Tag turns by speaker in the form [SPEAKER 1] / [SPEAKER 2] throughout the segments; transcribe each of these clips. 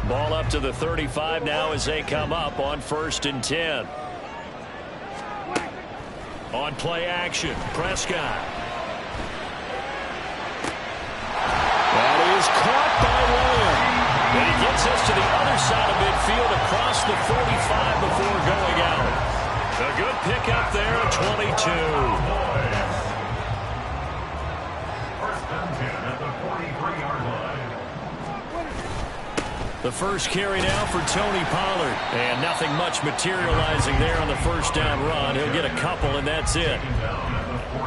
[SPEAKER 1] Ball up to the 35 now as they come up on 1st and 10. On play action, Prescott. That is caught by Lamb. And he gets us to the other side of midfield across the 45 before going out. A good pickup there at 22. The first carry now for Tony Pollard. And nothing much materializing there on the first down run. He'll get a couple, and that's it.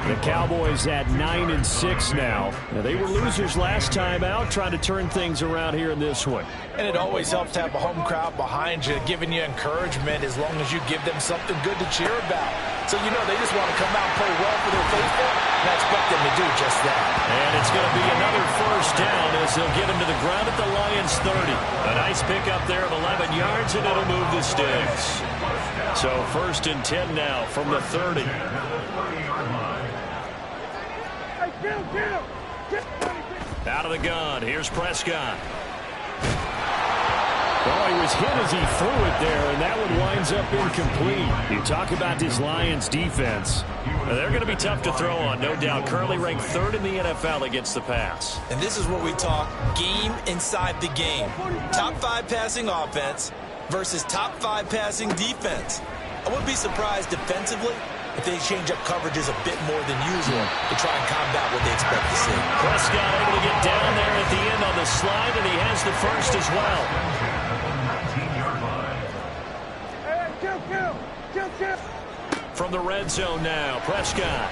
[SPEAKER 1] The Cowboys at 9-6 now. They were losers last time out, trying to turn things around here in this one.
[SPEAKER 2] And it always helps to have a home crowd behind you, giving you encouragement as long as you give them something good to cheer about. So, you know, they just want to come out and play well for their faithful, and I expect them to do just that. And it's going to be another first down as they'll get him to the ground at the Lions' 30. A nice pickup there of 11 yards, and it'll move the sticks. So 1st and 10 now from the 30. Out of the gun, here's Prescott.
[SPEAKER 3] Oh, he was hit as he threw it there, and that one winds up incomplete. You talk about this Lions defense.
[SPEAKER 1] They're going to be tough to throw on, no doubt. Currently ranked 3rd in the NFL against the pass.
[SPEAKER 2] And this is where we talk game inside the game. Top 5 passing offense versus top 5 passing defense. I wouldn't be surprised defensively if they change up coverages a bit more than usual to try and combat what they expect to see.
[SPEAKER 1] Prescott able to get down there at the end on the slide, and he has the first as well. From the red zone now, Prescott.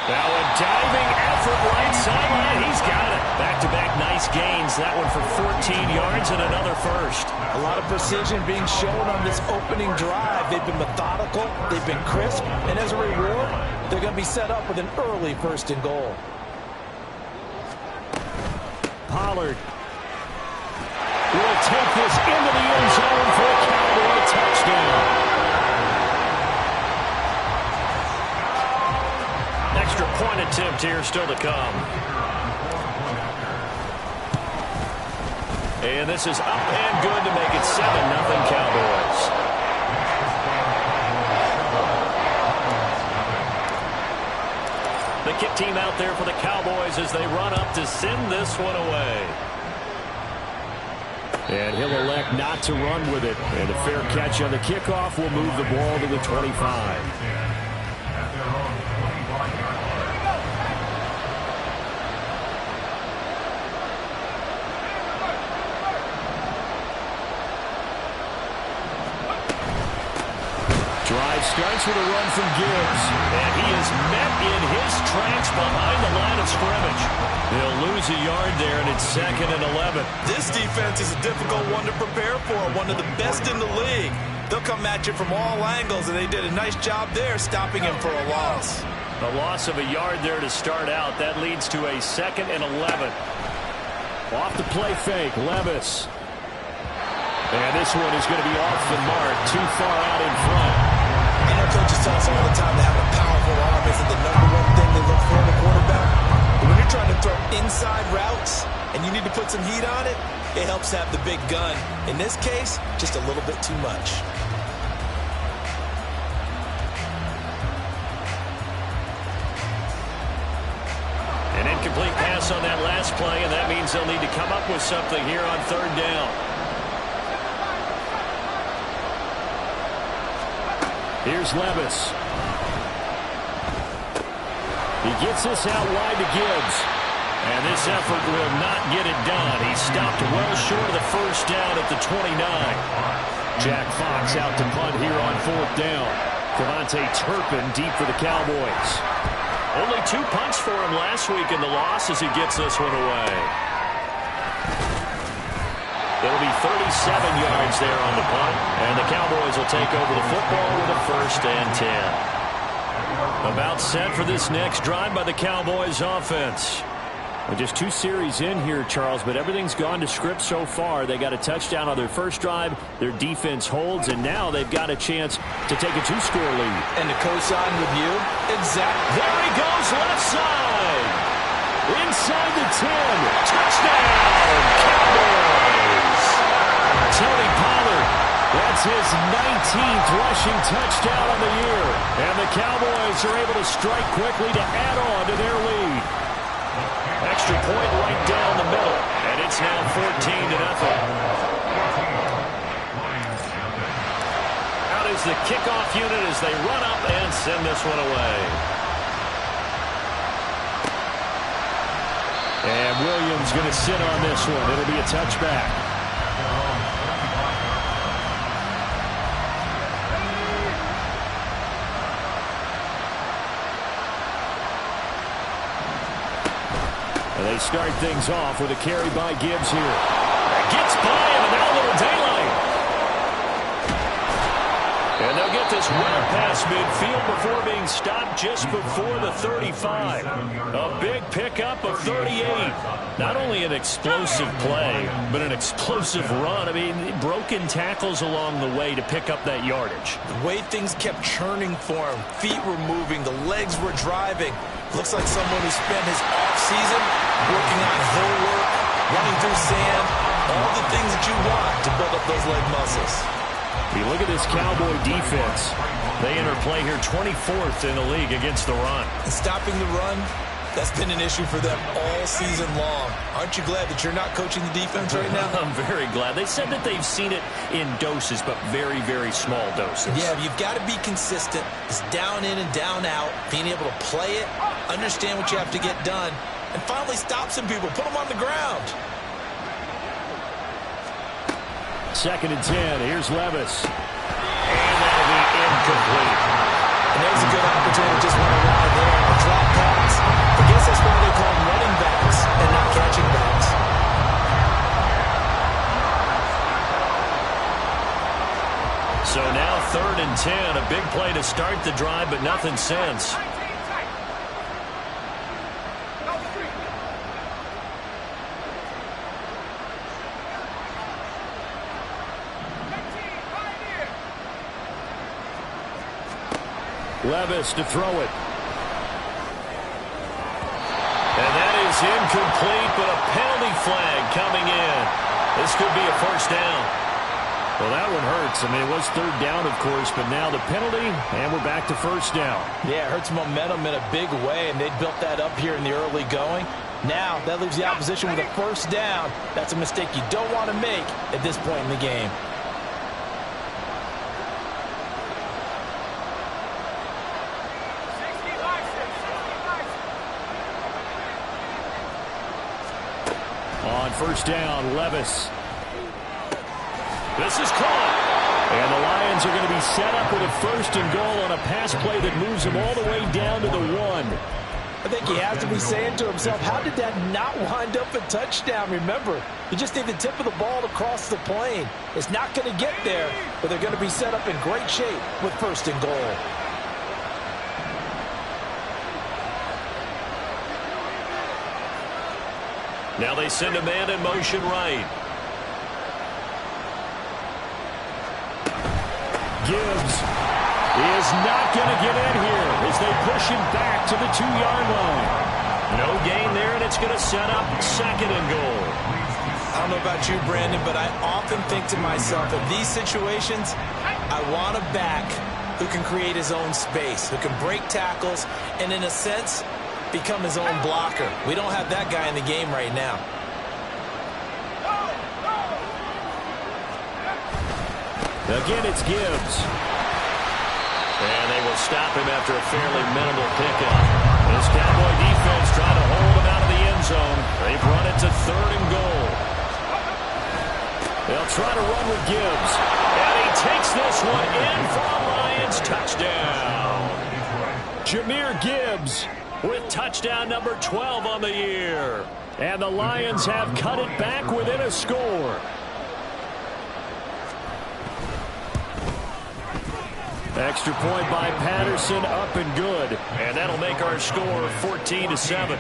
[SPEAKER 1] Now a diving effort right sideline. He's got it. Back-to-back nice gains. That one for 14 yards and another first.
[SPEAKER 2] A lot of precision being shown on this opening drive. They've been methodical. They've been crisp. And as a reward, they're going to be set up with an early 1st and goal.
[SPEAKER 3] Pollard will take this into the end zone for a Cowboy touchdown.
[SPEAKER 1] Extra point attempt here still to come. And this is up and good to make it 7-0 Cowboys. The kick team out there for the Cowboys as they run up to send this one away.
[SPEAKER 3] And he'll elect not to run with it. And a fair catch on the kickoff will move the ball to the 25. Drive starts with a run from Gibbs.
[SPEAKER 1] And he is met in his tracks behind the line of scrimmage. They'll lose a yard there, and it's 2nd and 11.
[SPEAKER 2] This defense is a difficult one to prepare for, one of the best in the league. They'll come at you from all angles, and they did a nice job there stopping him for a loss.
[SPEAKER 1] A loss of a yard there to start out. That leads to a 2nd and 11.
[SPEAKER 3] Off the play fake, Levis. And this one is going to be off the mark, too far out in front.
[SPEAKER 2] You know, coaches tell us all the time that having a powerful arm isn't the #1 thing they look for in a quarterback. But when you're trying to throw inside routes and you need to put some heat on it, it helps to have the big gun. In this case, just a little bit too much.
[SPEAKER 1] An incomplete pass on that last play, and that means they'll need to come up with something here on 3rd down.
[SPEAKER 3] Here's Levis. He gets this out wide to Gibbs.
[SPEAKER 1] And this effort will not get it done. He stopped well short of the first down at the 29.
[SPEAKER 3] Jack Fox out to punt here on 4th down. Devontae Turpin deep for the Cowboys.
[SPEAKER 1] Only 2 punts for him last week in the loss as he gets this one away. It'll be 37 yards there on the punt, and the Cowboys will take over the football with a 1st and 10. About set for this next drive by the Cowboys offense.
[SPEAKER 3] Well, just 2 series in here, Charles, but everything's gone to script so far. They got a touchdown on their first drive. Their defense holds, and now they've got a chance to take a 2-score lead.
[SPEAKER 2] And to co-sign with you, exactly.
[SPEAKER 1] There he goes, left side. Inside the 10. Touchdown, Cowboys. 19th rushing touchdown on the year. And the Cowboys are able to strike quickly to add on to their lead. Extra point right down the middle. And it's now 14-0. Out is the kickoff unit as they run up and send this one away. And Williams going to sit on this one. It'll be a touchback. And they start things off with a carry by Gibbs here. Gets by him, and now a little daylight. And they'll get this runner past midfield before being stopped just before the 35. A big pickup of 38. Not only an explosive play, but an explosive run. I mean, broken tackles along the way to pick up that yardage.
[SPEAKER 2] The way things kept churning for him, feet were moving, the legs were driving. Looks like someone who spent his off-season working on hill work, running through sand, all the things that you want to build up those leg muscles.
[SPEAKER 1] You look at this Cowboy defense. They enter play here 24th in the league against the run.
[SPEAKER 2] And stopping the run, that's been an issue for them all season long. Aren't you glad that you're not coaching the defense right now?
[SPEAKER 1] I'm very glad. They said that they've seen it in doses, but very, very small doses.
[SPEAKER 2] Yeah, you've got to be consistent. It's down in and down out, being able to play it, understand what you have to get done, and finally stop some people, put them on the ground.
[SPEAKER 1] 2nd and 10. Here's Levis. And that'll be incomplete.
[SPEAKER 2] And there's a good opportunity to just run around there on a drop pass. I guess that's why they call them running backs and not catching backs.
[SPEAKER 1] So now 3rd and 10. A big play to start the drive, but nothing since. Levis to throw it. And that is incomplete, but a penalty flag coming in. This could be a first down. Well, that one hurts. I mean, it was 3rd down, of course, but now the penalty, and we're back to first down.
[SPEAKER 2] Yeah, it hurts momentum in a big way, and they built that up here in the early going. Now, that leaves the opposition with a first down. That's a mistake you don't want to make at this point in the game.
[SPEAKER 1] On first down, Levis. This is caught. And the Lions are going to be set up with a 1st and goal on a pass play that moves them all the way down to the 1.
[SPEAKER 2] I think he has to be saying to himself, how did that not wind up a touchdown? Remember, you just need the tip of the ball to cross the plane. It's not going to get there, but they're going to be set up in great shape with 1st and goal.
[SPEAKER 1] Now they send a man in motion right. Gibbs is not going to get in here as they push him back to the 2-yard line. No gain there, and it's going to set up 2nd and goal.
[SPEAKER 2] I don't know about you, Brandon, but I often think to myself, in these situations, I want a back who can create his own space, who can break tackles, and in a sense, become his own blocker. We don't have that guy in the game right now.
[SPEAKER 1] Again, it's Gibbs. And they will stop him after a fairly minimal pickup. This Cowboy defense trying to hold him out of the end zone. They've run it to 3rd and goal. They'll try to run with Gibbs. And he takes this one in for a Lions touchdown. Jahmyr Gibbs with touchdown number 12 on the year. And the Lions have cut it back within a score. Extra point by Patterson, up and good. And that'll make our score 14-7.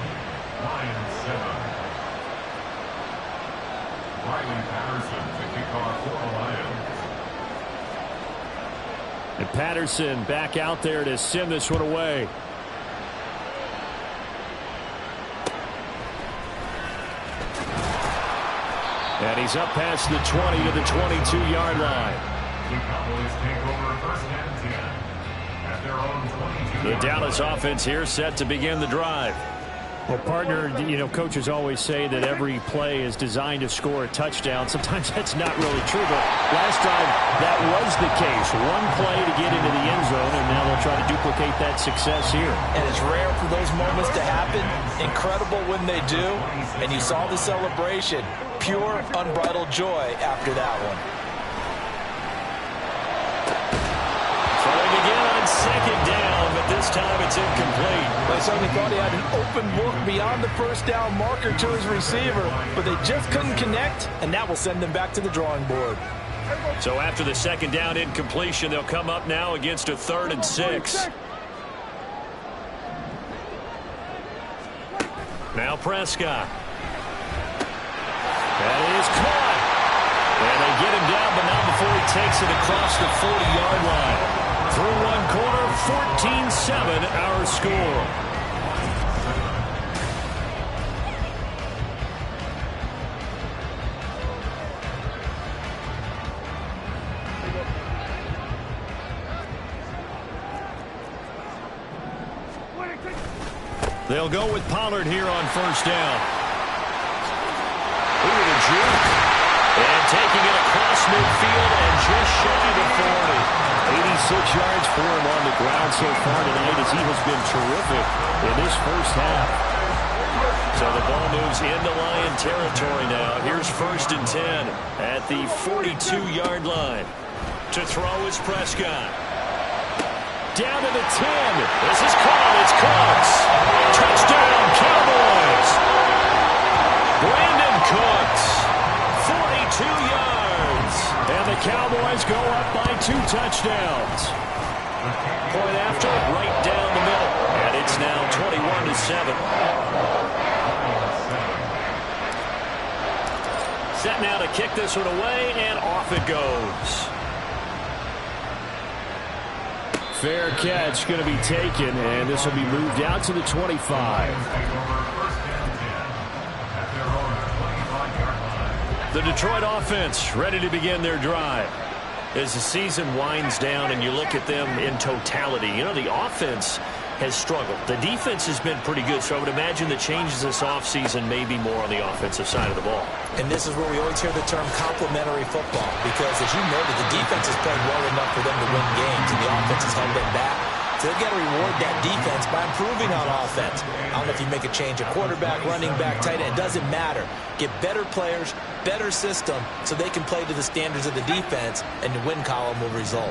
[SPEAKER 1] And Patterson back out there to send this one away. And he's up past the 20 to the 22-yard line. The Dallas offense here set to begin the drive.
[SPEAKER 3] Well, partner, coaches always say that every play is designed to score a touchdown. Sometimes that's not really true, but last drive that was the case. One play to get into the end zone, and now they'll try to duplicate that success here.
[SPEAKER 2] And it's rare for those moments to happen. Incredible when they do. And you saw the celebration. Pure, unbridled joy after that one.
[SPEAKER 1] Throwing again on second down, but this time it's incomplete.
[SPEAKER 2] They certainly thought he had an open look beyond the first down marker to his receiver, but they just couldn't connect, and that will send them back to the drawing board.
[SPEAKER 1] So after the second down incompletion, they'll come up now against a 3rd and 6. Now Prescott. That is caught. And they get him down, but not before he takes it across the 40-yard line. Through one quarter, 14-7 our score. They'll go with Pollard here on first down. Ooh, the juke. And taking it across midfield and just shy of 40. 86 yards for him on the ground so far tonight as he has been terrific in this first half. So the ball moves into Lion territory now. Here's 1st and 10 at the 42-yard line. To throw is Prescott. Down to the 10. This is caught. It's Cooks. Touchdown, Cowboys. Brandon Cooks. 42 yards. And the Cowboys go up by 2 touchdowns. Point after, right down the middle. And it's now 21-7. Set now to kick this one away, and off it goes.
[SPEAKER 3] Fair catch going to be taken, and this will be moved out to the 25.
[SPEAKER 1] The Detroit offense ready to begin their drive. As the season winds down and you look at them in totality, the offense has struggled. The defense has been pretty good, so I would imagine the changes this offseason may be more on the offensive side of the ball.
[SPEAKER 2] And this is where we always hear the term complementary football, because as you noted, the defense has played well enough for them to win games, and the offense has held them back. So they've got to reward that defense by improving on offense. I don't know if you make a change, a quarterback, running back, tight end, it doesn't matter. Get better players, better system, so they can play to the standards of the defense, and the win column will result.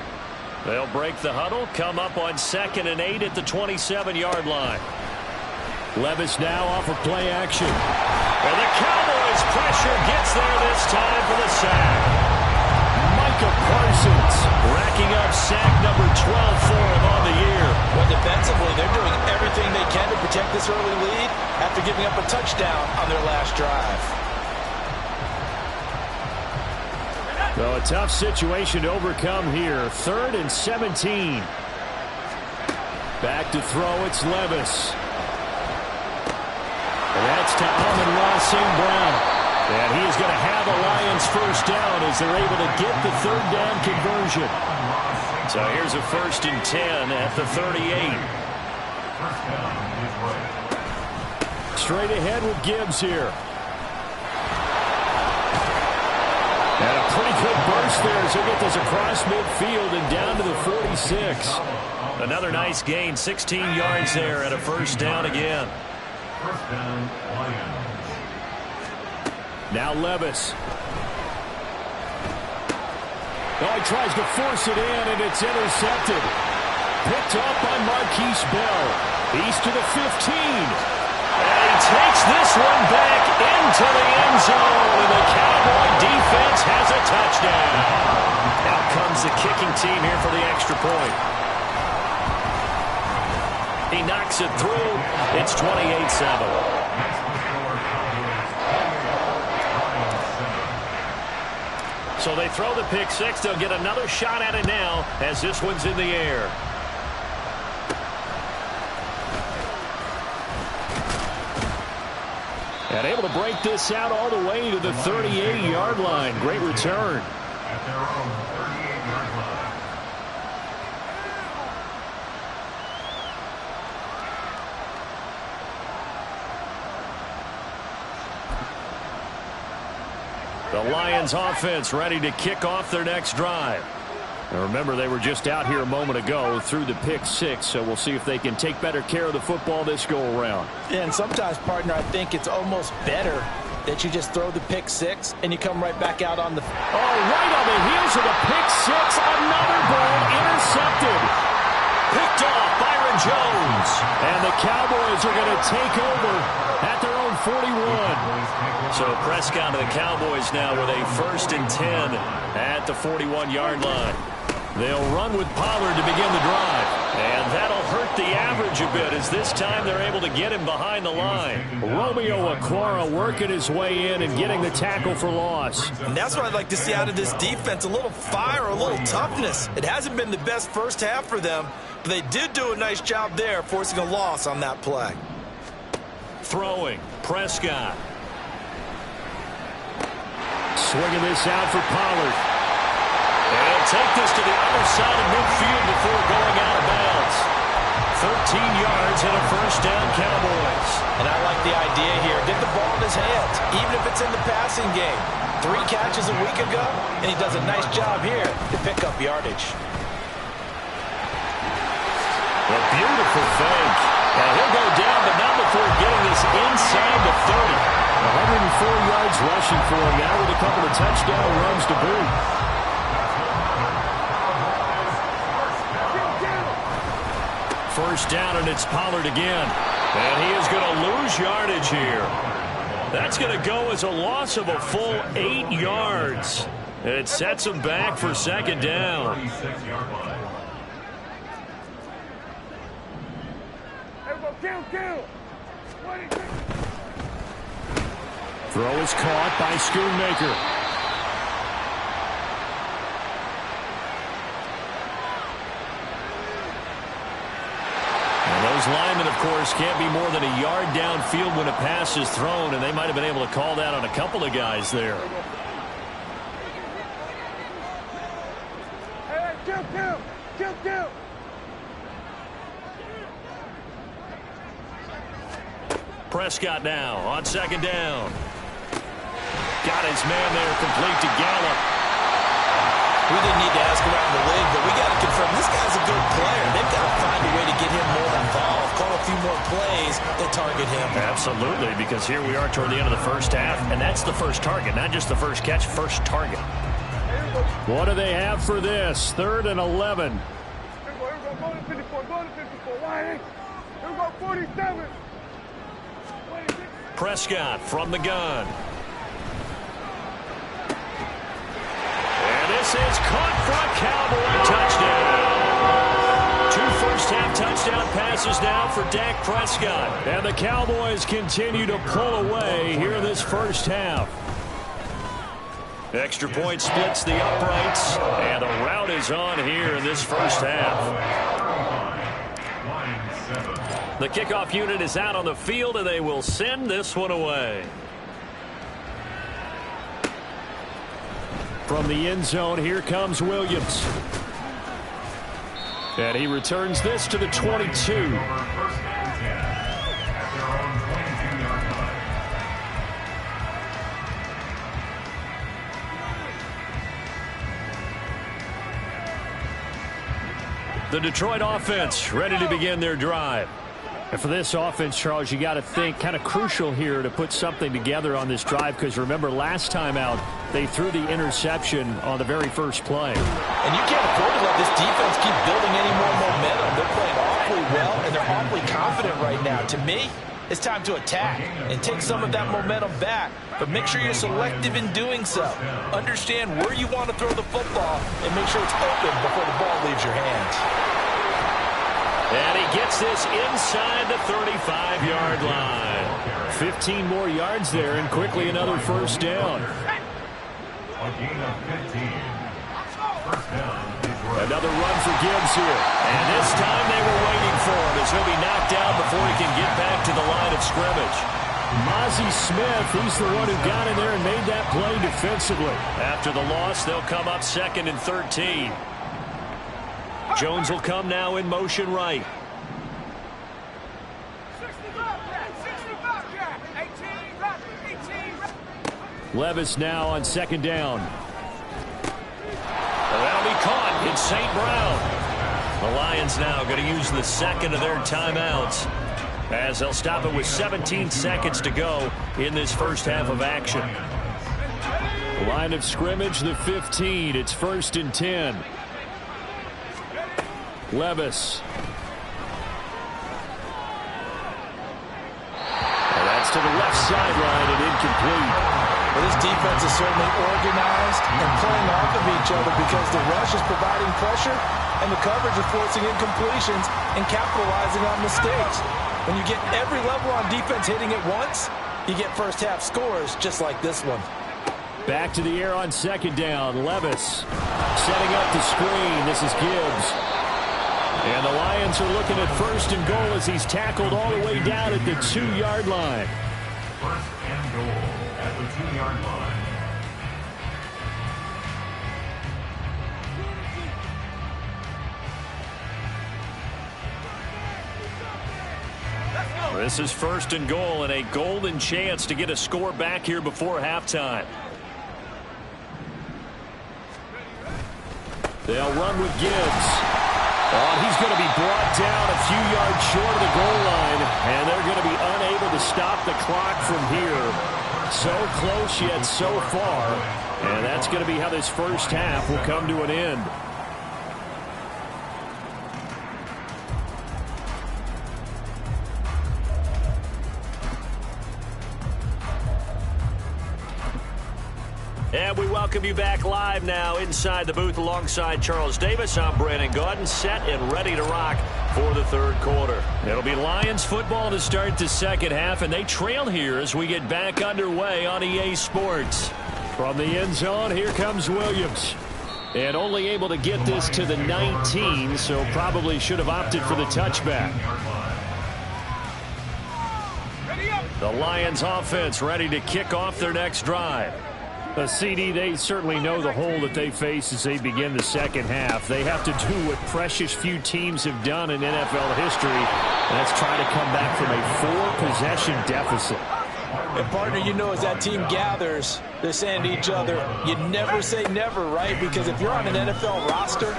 [SPEAKER 1] They'll break the huddle, come up on 2nd and 8 at the 27-yard line.
[SPEAKER 3] Levis now off of play action.
[SPEAKER 1] And the Cowboys pressure gets there this time for the sack. Micah Parsons racking up sack number 12 for him on the year.
[SPEAKER 2] Well, defensively, they're doing everything they can to protect this early lead after giving up a touchdown on their last drive.
[SPEAKER 3] So a tough situation to overcome here. 3rd and 17. Back to throw, it's Levis. And that's to Amon-Ra St. Brown. And he is going to have a Lions first down as they're able to get the 3rd down conversion.
[SPEAKER 1] So here's a 1st and 10 at the 38.
[SPEAKER 3] Straight ahead with Gibbs here. And a pretty good burst there as he'll get this across midfield and down to the 46.
[SPEAKER 1] Another nice gain, 16 yards there at a 1st down again.
[SPEAKER 3] Now Levis. Oh, he tries to force it in, and it's intercepted. Picked up by Marquise Bell. He's to the 15.
[SPEAKER 1] And he takes this one back into the end zone, and the Cowboy defense has a touchdown. Out comes the kicking team here for the extra point. He knocks it through. It's 28-7. So they throw the pick six. They'll get another shot at it now as this one's in the air.
[SPEAKER 3] And able to break this out all the way to the 38-yard line. Great return.
[SPEAKER 1] The Lions offense ready to kick off their next drive. And remember, they were just out here a moment ago through the pick six, so we'll see if they can take better care of the football this go-around.
[SPEAKER 2] Yeah, and sometimes, partner, I think it's almost better that you just throw the pick six and you come right back out on the...
[SPEAKER 1] Oh, right on the heels of the pick six, another ball intercepted. Picked off, Byron Jones. And the Cowboys are going to take over at their own 41. So Prescott and the Cowboys now with a 1st and 10 at the 41-yard line. They'll run with Pollard to begin the drive. And that'll hurt the average a bit as this time they're able to get him behind the line. Romeo Okwara working his way in and getting the tackle for loss.
[SPEAKER 2] And that's what I'd like to see out of this defense, a little fire, a little toughness. It hasn't been the best first half for them, but they did do a nice job there forcing a loss on that play.
[SPEAKER 1] Throwing, Prescott. Swinging this out for Pollard. And take this to the other side of midfield before going out of bounds. 13 yards and a 1st down, Cowboys.
[SPEAKER 2] And I like the idea here. Get the ball in his hands, even if it's in the passing game. 3 catches a week ago, and he does a nice job here to pick up yardage.
[SPEAKER 1] A beautiful fake. And he'll go down, but not before getting this inside the 30. 104 yards rushing for him now with a couple of touchdown runs to boot. First down, and it's Pollard again. And he is going to lose yardage here. That's going to go as a loss of a full 8 yards. And it sets him back for 2nd down. Throw is caught by Schoonmaker. And those linemen, of course, can't be more than a yard downfield when a pass is thrown, and they might have been able to call that on a couple of guys there.
[SPEAKER 4] Kill.
[SPEAKER 1] Prescott now on 2nd down. Got his man there, complete to Gallup.
[SPEAKER 2] We didn't need to ask around the league, but we got to confirm this guy's a good player. They've got to find a way to get him more involved, call a few more plays that target him.
[SPEAKER 1] Absolutely, because here we are toward the end of the first half, and that's the first target, not just the first catch, first target. What do they have for this? 3rd and 11.
[SPEAKER 4] Here we go, go to 54, go to 54. Why? Here we go, 47.
[SPEAKER 1] Prescott from the gun. And this is caught for a Cowboy touchdown. 2 first-half touchdown passes now for Dak Prescott. And the Cowboys continue to pull away here in this first half. Extra point splits the uprights, and the route is on here in this first half. The kickoff unit is out on the field, and they will send this one away. From the end zone, here comes Williams. And he returns this to the 22. The Detroit offense ready to begin their drive. And for this offense, Charles, you got to think kind of crucial here to put something together on this drive, because remember last time out they threw the interception on the very first play.
[SPEAKER 2] And you can't afford to let this defense keep building any more momentum. They're playing awfully well, and they're awfully confident right now. To me, it's time to attack and take some of that momentum back, but make sure you're selective in doing so. Understand where you want to throw the football and make sure it's open before the ball leaves your hands.
[SPEAKER 1] And he gets this inside the 35-yard line. 15 more yards there, and quickly another first down. Another run for Gibbs here. And this time they were waiting for him as he'll be knocked down before he can get back to the line of scrimmage.
[SPEAKER 3] Mozzie Smith, he's the one who got in there and made that play defensively.
[SPEAKER 1] After the loss, they'll come up 2nd and 13. Jones will come now in motion right.
[SPEAKER 3] Levis now on 2nd down.
[SPEAKER 1] That'll be caught. It's St. Brown. The Lions now going to use the 2nd of their timeouts as they'll stop it with 17 seconds to go in this first half of action.
[SPEAKER 3] The line of scrimmage, the 15. It's 1st and 10. Levis. And that's to the left sideline and incomplete.
[SPEAKER 2] Well, this defense is certainly organized and playing off of each other because the rush is providing pressure and the coverage is forcing incompletions and capitalizing on mistakes. When you get every level on defense hitting at once, you get first half scores just like this one.
[SPEAKER 3] Back to the air on 2nd down. Levis setting up the screen. This is Gibbs. And the Lions are looking at 1st and goal as he's tackled all the way down at the 2-yard line.
[SPEAKER 5] 1st and goal at the 2-yard line.
[SPEAKER 1] This is 1st and goal and a golden chance to get a score back here before halftime.
[SPEAKER 3] They'll run with Gibbs. Oh, he's going to be brought down a few yards short of the goal line, and they're going to be unable to stop the clock from here. So close yet so far, and that's going to be how this first half will come to an end.
[SPEAKER 1] And we welcome you back live now inside the booth alongside Charles Davis. I'm Brandon Gaudin, set and ready to rock for the 3rd quarter. It'll be Lions football to start the 2nd half, and they trail here as we get back underway on EA Sports.
[SPEAKER 3] From the end zone, here comes Williams. And only able to get this to the 19, so probably should have opted for the touchback.
[SPEAKER 1] The Lions offense ready to kick off their next drive.
[SPEAKER 3] The CD, they certainly know the hole that they face as they begin the 2nd half. They have to do what precious few teams have done in NFL history, and that's try to come back from a 4-possession deficit.
[SPEAKER 2] And partner, you know, as that team gathers, they're saying to each other, you never say never, right? Because if you're on an NFL roster,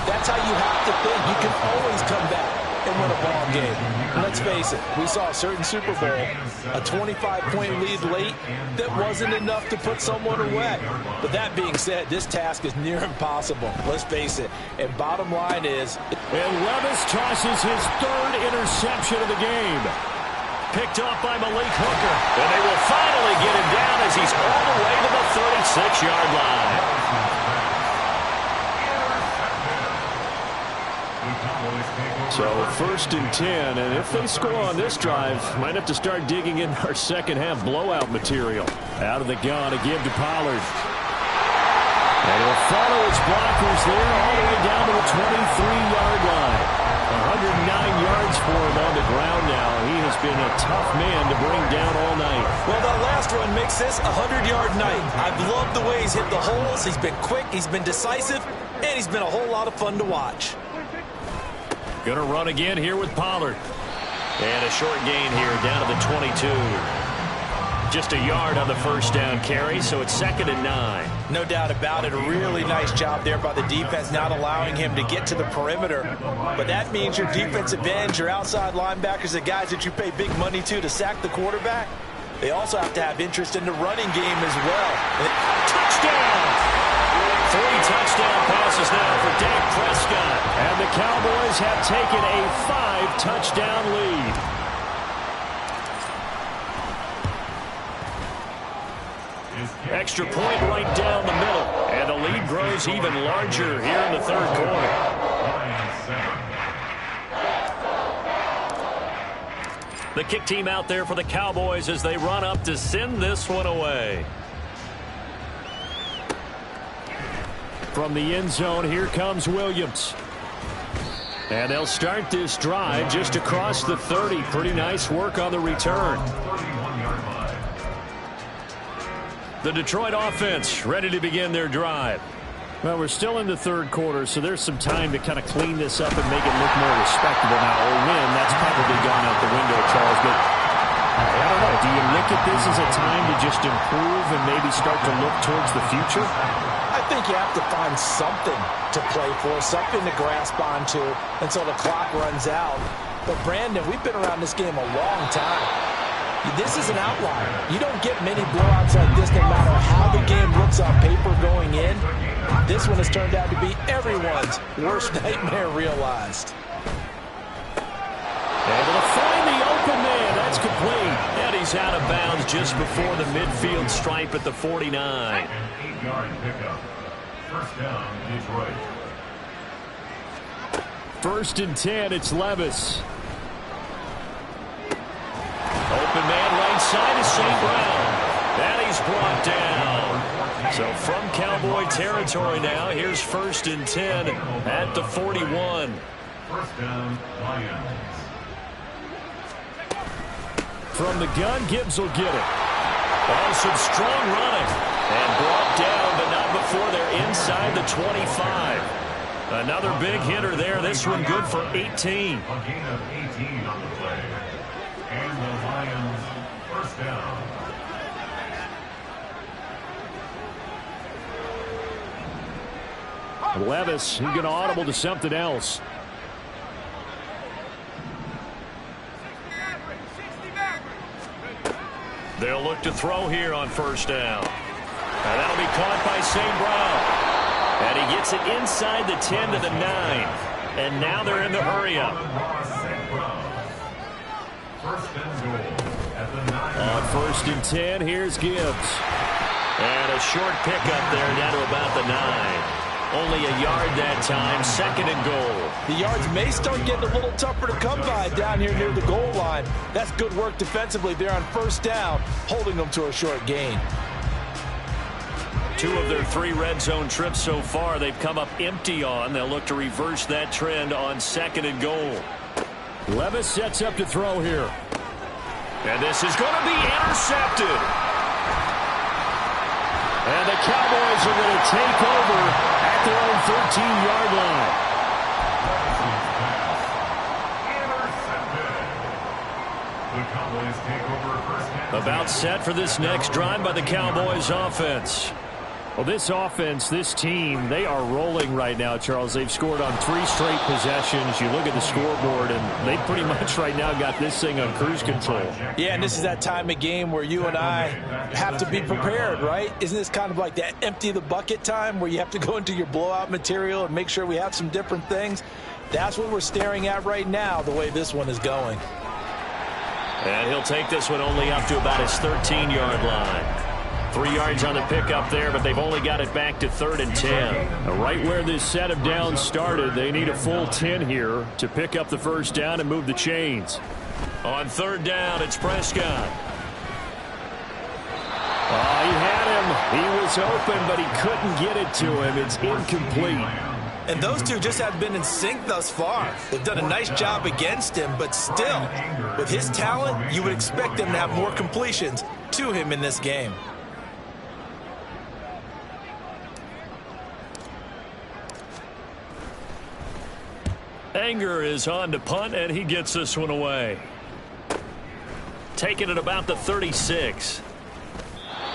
[SPEAKER 2] that's how you have to think. You can always come back and win a ball game. And let's face it, we saw a certain Super Bowl, a 25-point lead late that wasn't enough to put someone away. But that being said, this task is near impossible. Let's face it. And bottom line is...
[SPEAKER 3] And Levis tosses his 3rd interception of the game.
[SPEAKER 1] Picked off by Malik Hooker. And they will finally get him down as he's all the way to the 36-yard line.
[SPEAKER 3] So 1st and 10, and if they score on this drive, might have to start digging in our 2nd half blowout material. Out of the gun, a give to Pollard. And he'll follow his blockers there all the way down to the 23-yard line. 109 yards for him on the ground now. He has been a tough man to bring down all night.
[SPEAKER 2] Well, that last run makes this a 100-yard night. I've loved the way he's hit the holes. He's been quick, he's been decisive, and he's been a whole lot of fun to watch.
[SPEAKER 1] Going to run again here with Pollard. And a short gain here down to the 22. Just a yard on the 1st down carry, so it's 2nd and 9.
[SPEAKER 2] No doubt about it. A really nice job there by the defense, not allowing him to get to the perimeter. But that means your defensive ends, your outside linebackers, the guys that you pay big money to sack the quarterback, they also have to have interest in the running game as well.
[SPEAKER 1] Touchdown! 3 touchdown passes now for Dak Prescott.
[SPEAKER 3] And the Cowboys have taken a 5-touchdown lead.
[SPEAKER 1] Extra point right down the middle. And the lead grows even larger here in the 3rd quarter. The kick team out there for the Cowboys as they run up to send this one away.
[SPEAKER 3] From the end zone, here comes Williams. And they'll start this drive just across the 30. Pretty nice work on the return.
[SPEAKER 1] The Detroit offense ready to begin their drive.
[SPEAKER 3] Well, we're still in the third quarter, so there's some time to kind of clean this up and make it look more respectable now. Or win, that's probably gone out the window, Charles. But I don't know. Do you look at this as a time to just improve and maybe start to look towards the future?
[SPEAKER 2] I think you have to find something to play for, something to grasp onto until the clock runs out. But, Brandon, we've been around this game a long time. This is an outlier. You don't get many blowouts like this no matter how the game looks on paper going in. This one has turned out to be everyone's worst nightmare realized.
[SPEAKER 1] Able to find the open man. That's complete. And he's out of bounds just before the midfield stripe at the 49.
[SPEAKER 5] An 8-yard pickup. First down, Detroit.
[SPEAKER 3] 1st and 10, it's Levis.
[SPEAKER 1] Open man right side is St. Brown. And he's brought down. So from Cowboy territory now, here's 1st and 10 at the 41.
[SPEAKER 5] First down, Lions.
[SPEAKER 3] From the gun, Gibbs will get it.
[SPEAKER 1] Oh, some strong running. And brought down, but not before they're inside the 25. Another big hitter there. This one good for 18.
[SPEAKER 5] A gain of 18 on the play. And the Lions, first down.
[SPEAKER 3] Levis, he's going to audible to something else.
[SPEAKER 1] They'll look to throw here on 1st down. And that'll be caught by St. Brown. And he gets it inside the 10 to the 9. And now they're in the hurry-up.
[SPEAKER 5] First and goal at the 9.
[SPEAKER 3] On 1st and 10, here's Gibbs.
[SPEAKER 1] And a short pickup there down to about the 9. Only a yard that time, 2nd and goal.
[SPEAKER 2] The yards may start getting a little tougher to come by down here near the goal line. That's good work defensively there on 1st down, holding them to a short gain.
[SPEAKER 1] 2 of their 3 red zone trips so far they've come up empty on. They'll look to reverse that trend on 2nd and goal.
[SPEAKER 3] Levis sets up to throw here.
[SPEAKER 1] And this is going to be intercepted.
[SPEAKER 3] And the Cowboys are going to take over at their own 13-yard line.
[SPEAKER 5] The Cowboys take over first half.
[SPEAKER 1] About set for this next drive by the Cowboys offense.
[SPEAKER 3] Well, this offense, this team, they are rolling right now, Charles. They've scored on 3 straight possessions. You look at the scoreboard, and they pretty much right now got this thing on cruise control.
[SPEAKER 2] Yeah, and this is that time of game where you and I have to be prepared, right? Isn't this kind of like that empty the bucket time where you have to go into your blowout material and make sure we have some different things? That's what we're staring at right now, the way this one is going.
[SPEAKER 1] And he'll take this one only up to about his 13-yard line. 3 yards on the pickup there, but they've only got it back to 3rd and 10.
[SPEAKER 3] Right where this set of downs started, they need a full 10 here to pick up the 1st down and move the chains.
[SPEAKER 1] On 3rd down, it's Prescott.
[SPEAKER 3] He had him. He was open, but he couldn't get it to him. It's incomplete.
[SPEAKER 2] And those two just have been in sync thus far. They've done a nice job against him, but still, with his talent, you would expect them to have more completions to him in this game.
[SPEAKER 1] Anger is on to punt, and he gets this one away. Taking it about the 36.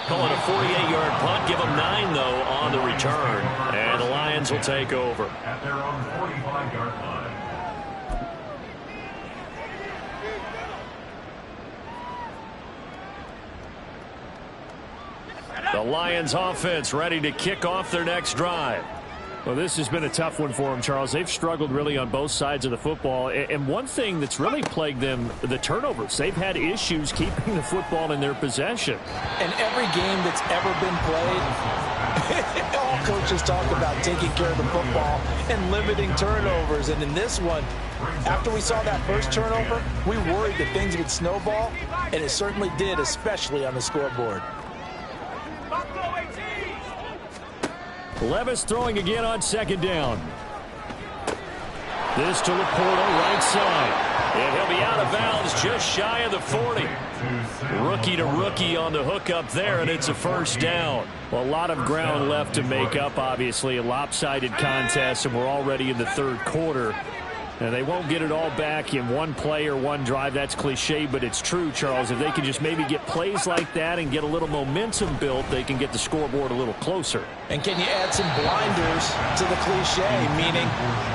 [SPEAKER 1] Calling a 48-yard punt. Give them 9, though, on the return. And the Lions will take over.
[SPEAKER 5] At their own 45-yard line.
[SPEAKER 1] The Lions offense ready to kick off their next drive.
[SPEAKER 3] Well, this has been a tough one for them, Charles. They've struggled really on both sides of the football. And one thing that's really plagued them, the turnovers. They've had issues keeping the football in their possession.
[SPEAKER 2] And every game that's ever been played, all coaches talk about taking care of the football and limiting turnovers. And in this one, after we saw that first turnover, we worried that things would snowball, and it certainly did, especially on the scoreboard.
[SPEAKER 3] Levis throwing again on 2nd down. This to Laporta, right side.
[SPEAKER 1] And he'll be out of bounds just shy of the 40. Rookie to rookie on the hookup there, and it's a first down.
[SPEAKER 3] Well, a lot of ground left to make up, obviously. A lopsided contest, and we're already in the third quarter. And they won't get it all back in one play or one drive. That's cliche, but it's true, Charles. If they can just maybe get plays like that and get a little momentum built, they can get the scoreboard a little closer.
[SPEAKER 2] And can you add some blinders to the cliche, meaning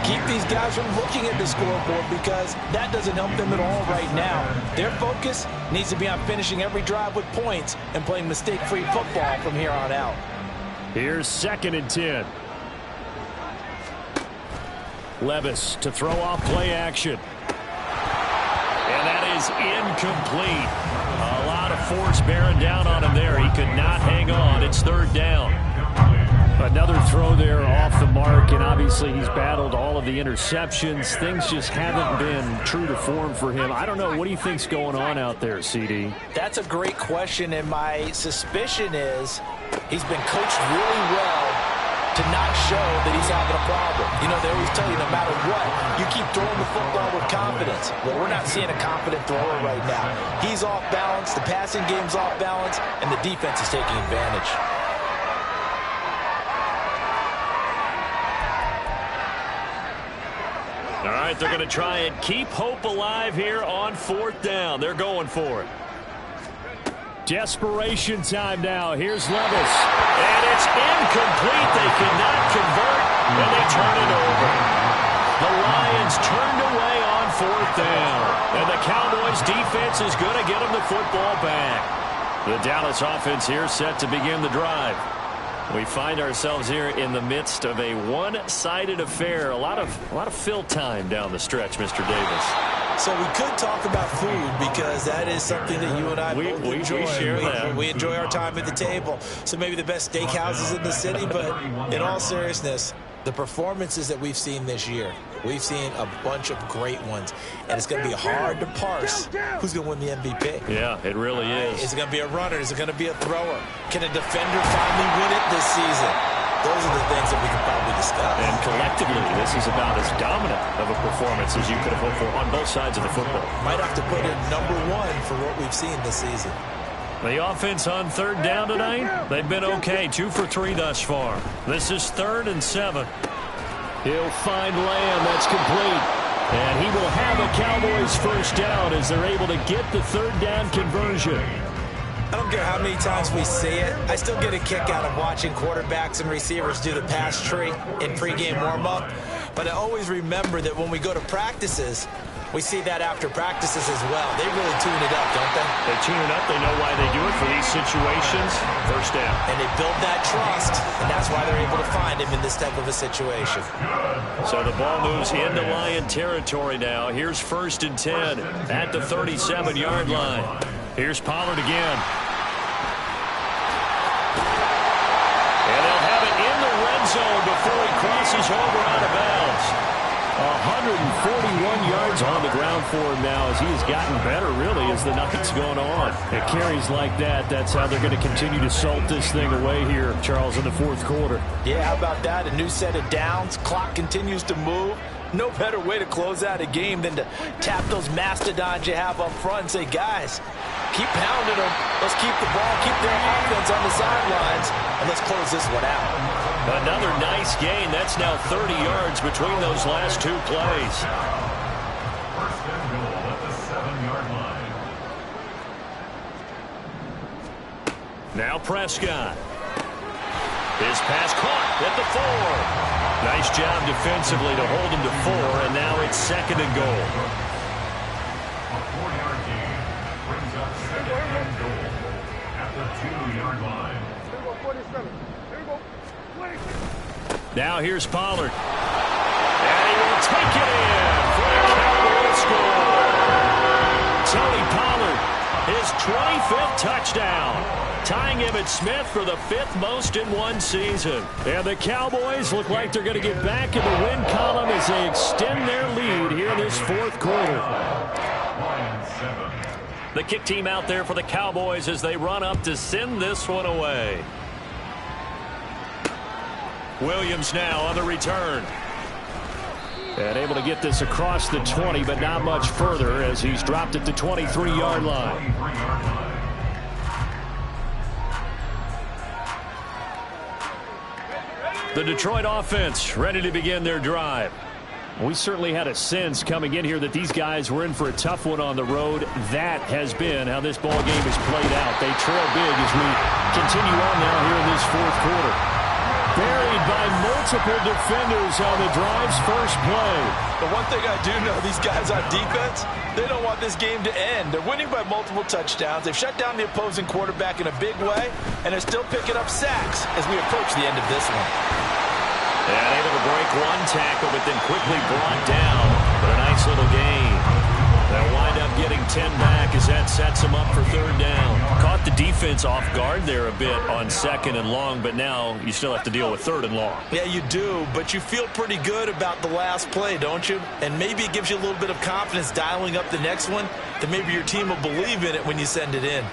[SPEAKER 2] keep these guys from looking at the scoreboard, because that doesn't help them at all right now. Their focus needs to be on finishing every drive with points and playing mistake-free football from here on out.
[SPEAKER 3] Here's 2nd and 10. Levis to throw off play action.
[SPEAKER 1] And that is incomplete. A lot of force bearing down on him there. He could not hang on. It's 3rd down.
[SPEAKER 3] Another throw there off the mark, and obviously he's battled all of the interceptions. Things just haven't been true to form for him. I don't know. What do you think's going on out there, CD?
[SPEAKER 2] That's a great question, and my suspicion is he's been coached really well to not show that he's having a problem. You know, they always tell you no matter what, you keep throwing the football with confidence. Well, we're not seeing a confident thrower right now. He's off balance, the passing game's off balance, and the defense is taking advantage.
[SPEAKER 1] All right, they're going to try and keep hope alive here on 4th down. They're going for it.
[SPEAKER 3] Desperation time now. Here's Levis.
[SPEAKER 1] And it's incomplete. They cannot convert, and they turn it over. The Lions turned away on 4th down. And the Cowboys defense is going to get them the football back. The Dallas offense here set to begin the drive. We find ourselves here in the midst of a one-sided affair. A lot of fill time down the stretch, Mr. Davis.
[SPEAKER 2] So we could talk about food, because that is something that you and I both enjoy.
[SPEAKER 1] We share that.
[SPEAKER 2] We enjoy our time at the table. So maybe the best steakhouses in the city, but in all seriousness, the performances that we've seen this year, we've seen a bunch of great ones, and it's going to be hard to parse who's going to win the MVP.
[SPEAKER 1] Yeah, it really is.
[SPEAKER 2] Is it going to be a runner? Is it going to be a thrower? Can a defender finally win it this season? Those are the things that we can probably discuss.
[SPEAKER 1] And collectively, this is about as dominant of a performance as you could have hoped for on both sides of the football.
[SPEAKER 2] Might have to put in #1 for what we've seen this season.
[SPEAKER 1] The offense on 3rd down tonight, they've been okay. 2 for 3 thus far. This is 3rd and 7.
[SPEAKER 3] He'll find Lamb. That's complete. And he will have a Cowboys first down as they're able to get the 3rd down conversion.
[SPEAKER 2] I don't care how many times we see it. I still get a kick out of watching quarterbacks and receivers do the pass tree in pregame warm-up. But I always remember that when we go to practices, we see that after practices as well. They really tune it up, don't they?
[SPEAKER 1] They tune it up. They know why they do it for these situations. First down.
[SPEAKER 2] And they build that trust, and that's why they're able to find him in this type of a situation.
[SPEAKER 1] So the ball moves into Lion territory now. Here's 1st and 10 at the 37-yard line. Here's Pollard again. And they'll have it in the red zone before he crosses over out of bounds.
[SPEAKER 3] 141 yards on the ground for him now as he's gotten better, really, as the night's going on. It carries like that. That's how they're going to continue to salt this thing away here, Charles, in the 4th quarter.
[SPEAKER 2] Yeah, how about that? A new set of downs. Clock continues to move. No better way to close out a game than to tap those mastodons you have up front and say, guys, keep pounding them. Let's keep the ball, keep their offense on the sidelines, and let's close this one out.
[SPEAKER 1] Another nice gain. That's now 30 yards between those last 2 plays.
[SPEAKER 5] 1st and goal at the 7-yard line.
[SPEAKER 1] Now Prescott. His pass caught at the 4. Nice job defensively to hold him to 4, and now it's 2nd and goal.
[SPEAKER 5] A 4-yard gain brings up 2nd and goal at the 2-yard line.
[SPEAKER 4] Here we go, 47. Here we go. 26.
[SPEAKER 1] Now here's Pollard. And he will take it in for a Cowboys score. Tony Pollard, his 25th touchdown, tying Emmitt Smith for the 5th most in one season.
[SPEAKER 3] And the Cowboys look like they're going to get back in the win column as they extend their lead here in this 4th quarter.
[SPEAKER 1] The kick team out there for the Cowboys as they run up to send this one away. Williams now on the return.
[SPEAKER 3] And able to get this across the 20, but not much further as he's dropped it to 23-yard line. The Detroit offense ready to begin their drive. We certainly had a sense coming in here that these guys were in for a tough one on the road. That has been how this ball game has played out. They trail big as we continue on now here in this fourth quarter. Buried by multiple defenders on the drive's first play.
[SPEAKER 2] The one thing I do know, these guys on defense, they don't want this game to end. They're winning by multiple touchdowns. They've shut down the opposing quarterback in a big way, and they're still picking up sacks as we approach the end of this one.
[SPEAKER 1] And able to break one tackle, but then quickly brought down. But a nice little gain. They'll wind up getting 10 back as that sets them up for third down. Caught the defense off guard there a bit on second and long, but now you still have to deal with third and long.
[SPEAKER 2] Yeah, you do, but you feel pretty good about the last play, don't you? And maybe it gives you a little bit of confidence dialing up the next one, that maybe your team will believe in it when you send it in.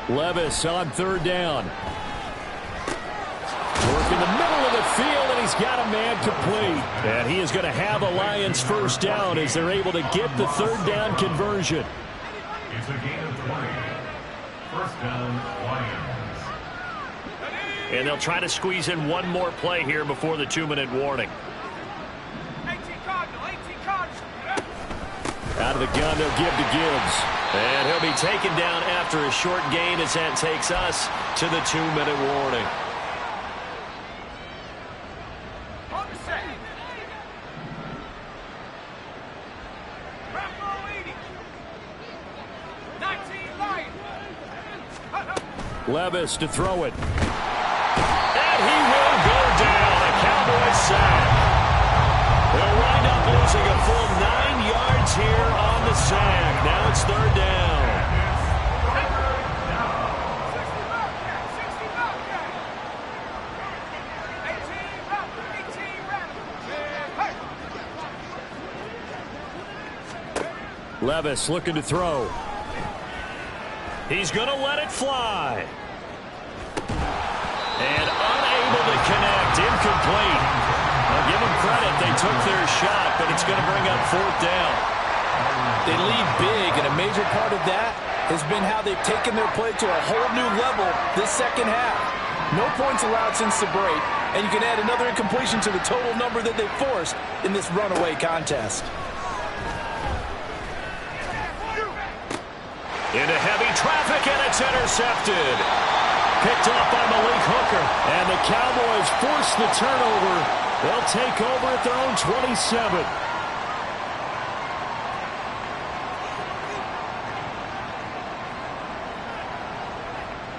[SPEAKER 3] Levis on third down. Work in the middle of the field, and he's got a man complete. And he is going to have a Lions first down as they're able to get the third down conversion.
[SPEAKER 5] It's a gain of 20. First down, Lions.
[SPEAKER 1] And they'll try to squeeze in one more play here before the 2-minute warning.
[SPEAKER 3] Out of the gun, they'll give to Gibbs.
[SPEAKER 1] And he'll be taken down after a short gain as that takes us to the 2-minute warning.
[SPEAKER 3] Levis to throw it.
[SPEAKER 1] And he will go down. A Cowboys sack. They'll wind up losing a full 9 yards here on the sack. Now it's third down.
[SPEAKER 3] Levis looking to throw.
[SPEAKER 1] He's going to let it fly. And unable to connect. Incomplete. I'll give them credit. They took their shot, but it's going to bring up fourth down.
[SPEAKER 2] They lead big, and a major part of that has been how they've taken their play to a whole new level this second half. No points allowed since the break, and you can add another incompletion to the total number that they forced in this runaway contest.
[SPEAKER 1] Into heavy traffic, and it's intercepted. Picked off by Malik Hooker.
[SPEAKER 3] And the Cowboys force the turnover. They'll take over at their own 27.